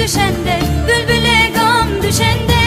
Düşende, bülbüle gam düşende,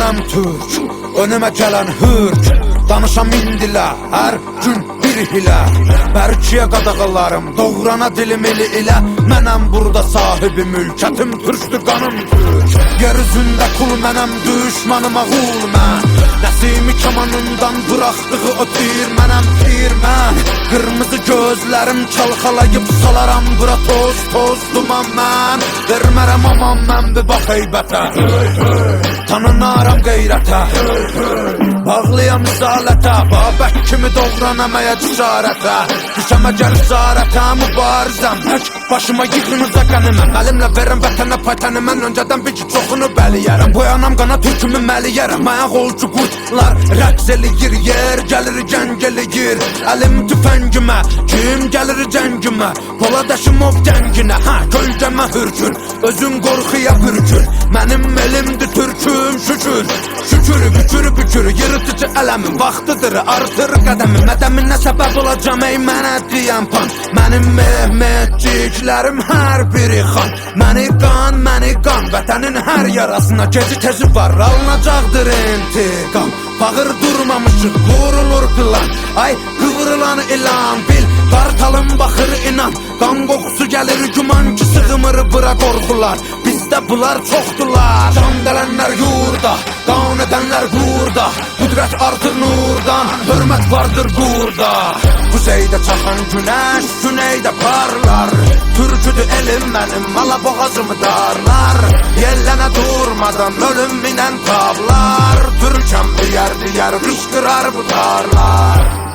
mənəm türk, önümə gələn hürk. Danışam indilə, hər gün bir hilə. Bərkiyə qadağalarım, doğrana dilim ili ilə. Mənəm burada sahibi mülkətim türkdür, qanım türk. Yer üzündə kul mənəm, düşmanıma qul mən. Nəsimi kamanından bıraxdığı o tir mənəm, tir mən. Qırmızı gözlərim çalxalayıb salaram bura toz, toz duman mən. Vermərəm aman mən bir bax heybətə, tanınaram qeyrətə. Bağlıyam risalətə, Babək kimi doğranamaya cüsarətə. Düşəm əgər isarətə, mübarizəm tək başıma yığınıza qəniməm. Əlimlə verəm vətənə paytəni, mən öncədən bir ki çoxunu bəliyərəm. Boyanam qana türkümü məliyərəm, ayaq olcu qurtlar rəqs eləyir, yer gəlir gəng eləyir. Əlim tüfəngimə, kim gəlir cəngimə, Polad Əşimov gənginə, hə kölgəmə hürkün, özün qorxuya bürkün. Mənim elimdir türküm şükür, şükür bükür bükür, yırtıcı ələmin vaxtıdır, artır qədəmi. Mədəminə səbəb olacam ey mənə deyən pan. Mənim Mehmetciklərim hər biri xan. Məni qan, vətənin hər yarasına geci tezi var, alınacaqdır intiqam. Bağır durmamışıq, qurulur plan, ay qıvrılan ilan bil. Qartalım baxır inan, qan qoxusu gəlir güman ki sığmır bura qorxular. Bizdə bunlar çoxdular, can dələnlər yurda, qan edənlər burada. Qüdrət artır nurdan, hörmət vardır burada. Kuzeydə çaxan günəş, güneydə parlar. Türküdür elim mənim, mala boğazımı darlar. Yellənə durmadan ölüm minən tablar. Türkəm diyər diyər qışqırar bu tarlar.